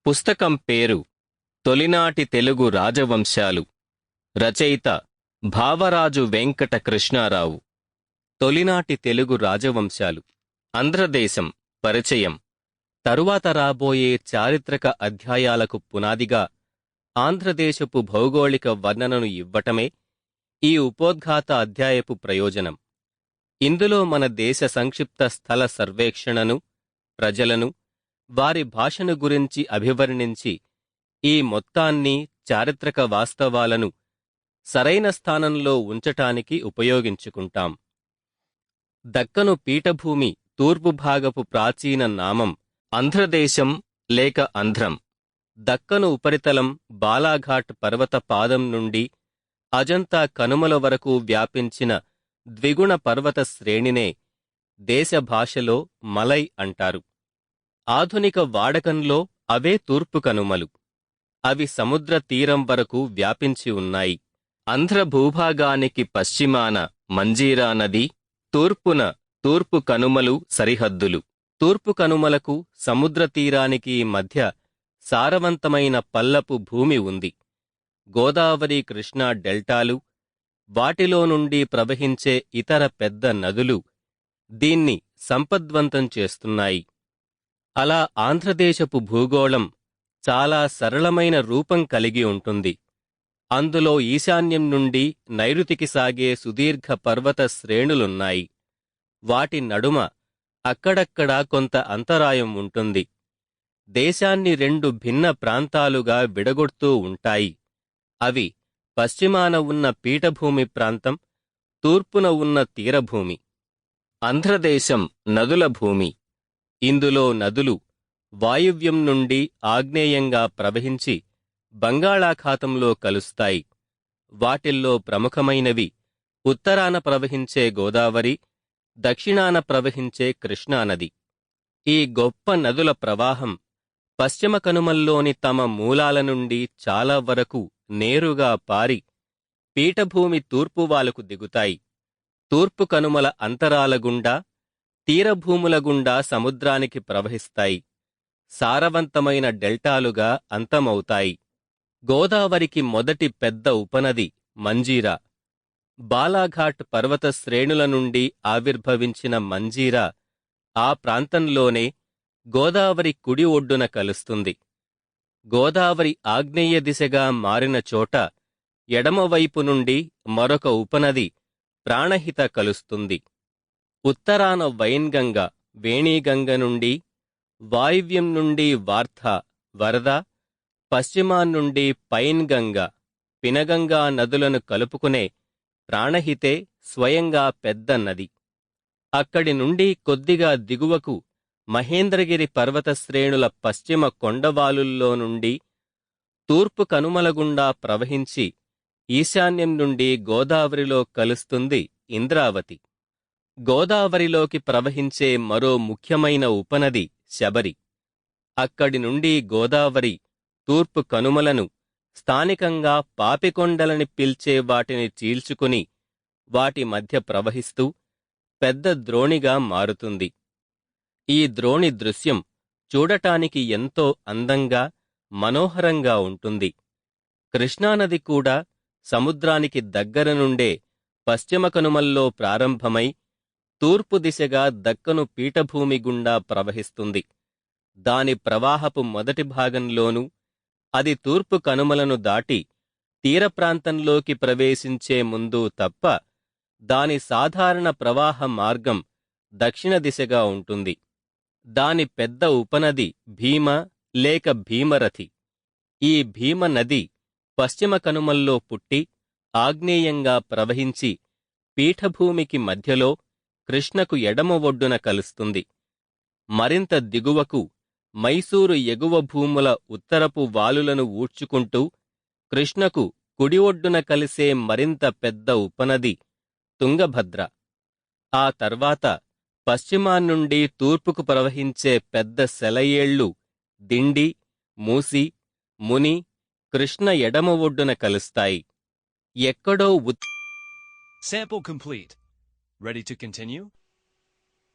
పుస్తకం పేరు తొలినాటి తెలుగు రాజవంశాలు. రచయిత భావరాజు వెంకట కృష్ణారావు. తొలినాటి తెలుగు రాజవంశాలు. ఆంధ్రదేశం పరిచయం. తరువాత రాబోయే చారిత్రక అధ్యాయాలకు పునాదిగా ఆంధ్రదేశపు భౌగోళిక వర్ణనను ఇవ్వటమే ఈ ఉపోద్ఘాత అధ్యాయపు ప్రయోజనం. ఇందులో మన దేశ సంక్షిప్త స్థల సర్వేక్షణను, ప్రజలను, వారి భాషను గురించి అభివర్ణించి ఈ మొత్తాన్ని, చారిత్రక వాస్తవాలను సరైన స్థానంలో ఉంచటానికి ఉపయోగించుకుంటాం. దక్కను పీఠభూమి తూర్పు భాగపు ప్రాచీన నామం ఆంధ్రదేశం లేక ఆంధ్రం. దక్కను ఉపరితలం బాలాఘాట్ పర్వత పాదం నుండి అజంతా కనుమల వరకు వ్యాపించిన ద్విగుణ పర్వత శ్రేణినే దేశ భాషలో మలై అంటారు. ఆధునిక వాడకంలో అవే తూర్పు కనుమలు. అవి సముద్ర తీరం వరకు వ్యాపించి ఉన్నాయి. ఆంధ్ర భూభాగానికి పశ్చిమాన మంజీరా నది, తూర్పున తూర్పు కనుమలు సరిహద్దులు. తూర్పు కనుమలకు సముద్ర తీరానికి మధ్య సారవంతమైన పల్లపు భూమి ఉంది. గోదావరి, కృష్ణా డెల్టాలు, వాటిలో నుండి ప్రవహించే ఇతర పెద్ద నదులు దీన్ని సంపద్వంతం చేస్తున్నాయి. అలా ఆంధ్రదేశపు భూగోళం చాలా సరళమైన రూపం కలిగి ఉంటుంది. అందులో ఈశాన్యం నుండి నైరుతికి సాగే సుదీర్ఘ పర్వత శ్రేణులున్నాయి. వాటి నడుమ అక్కడక్కడా కొంత అంతరాయం ఉంటుంది. దేశాన్ని రెండు భిన్న ప్రాంతాలుగా విడగొడుతూ ఉంటాయి. అవి పశ్చిమాన ఉన్న పీఠభూమి ప్రాంతం, తూర్పున ఉన్న తీరభూమి. ఆంధ్రదేశం నదుల భూమి. ఇందులో నదులు వాయువ్యం నుండి ఆగ్నేయంగా ప్రవహించి బంగాళాఖాతంలో కలుస్తాయి. వాటిల్లో ప్రముఖమైనవి ఉత్తరాన ప్రవహించే గోదావరి, దక్షిణాన ప్రవహించే కృష్ణానది. ఈ గొప్ప నదుల ప్రవాహం పశ్చిమ కనుమల్లోని తమ మూలాల నుండి చాలా వరకు నేరుగా పారి పీఠభూమి తూర్పువాలుకు దిగుతాయి. తూర్పు కనుమల అంతరాల గుండా, తీరభూముల గుండా సముద్రానికి ప్రవహిస్తాయి. సారవంతమైన డెల్టాలుగా అంతమవుతాయి. గోదావరికి మొదటి పెద్ద ఉపనది మంజీరా. బాలాఘాట్ పర్వత శ్రేణుల నుండి ఆవిర్భవించిన మంజీరా ఆ ప్రాంతంలోనే గోదావరి కుడి ఒడ్డున కలుస్తుంది. గోదావరి ఆగ్నేయ దిశగా మారిన చోట ఎడమవైపు నుండి మరొక ఉపనది ప్రాణహిత కలుస్తుంది. ఉత్తరాన వైన్గంగ, వేణీగంగ నుండి, వాయువ్యం నుండి వార్ధా, వరద, పశ్చిమాన్నుండి పైన్గంగ, పినగంగా నదులను కలుపుకునే ప్రాణహితే స్వయంగా పెద్ద నది. అక్కడి నుండి కొద్దిగా దిగువకు మహేంద్రగిరి పర్వత శ్రేణుల పశ్చిమ కొండవాలుల్లో నుండి తూర్పు కనుమలగుండా ప్రవహించి ఈశాన్యం నుండి గోదావరిలో కలుస్తుంది ఇంద్రావతి. గోదావరిలోకి ప్రవహించే మరో ముఖ్యమైన ఉపనది శబరి. అక్కడి నుండి గోదావరి తూర్పు కనుమలను, స్థానికంగా పాపికొండలని పిల్చే వాటిని చీల్చుకుని వాటి మధ్య ప్రవహిస్తూ పెద్ద ద్రోణిగా మారుతుంది. ఈ ద్రోణి దృశ్యం చూడటానికి ఎంతో అందంగా, మనోహరంగా ఉంటుంది. కృష్ణానది కూడా సముద్రానికి దగ్గర నుండే పశ్చిమ కనుమల్లో ప్రారంభమై తూర్పు దిశగా దక్కను పీఠభూమి గుండా ప్రవహిస్తుంది. దాని ప్రవాహపు మొదటి భాగంలోనూ అది తూర్పు కనుమలను దాటి తీరప్రాంతంలోకి ప్రవేశించే ముందు తప్ప దాని సాధారణ ప్రవాహ మార్గం దక్షిణ దిశగా ఉంటుంది. దాని పెద్ద ఉపనది భీమ లేక భీమరథి. ఈ భీమ నది పశ్చిమ కనుమల్లో పుట్టి ఆగ్నేయంగా ప్రవహించి పీఠభూమికి మధ్యలో కృష్ణకు ఎడమ ఒడ్డున కలుస్తుంది. మరింత దిగువకు మైసూరు ఎగువ భూముల ఉత్తరపు వాలులను ఊడ్చుకుంటూ కృష్ణకు కుడి ఒడ్డున కలిసే మరింత పెద్ద ఉపనది తుంగభద్ర. ఆ తర్వాత పశ్చిమాన్నుండి తూర్పుకు ప్రవహించే పెద్ద సెలయేళ్లు దిండి, మూసి, ముని, కృష్ణ ఎడమ ఒడ్డున కలుస్తాయి. ఎక్కడో Sample complete. Ready to continue?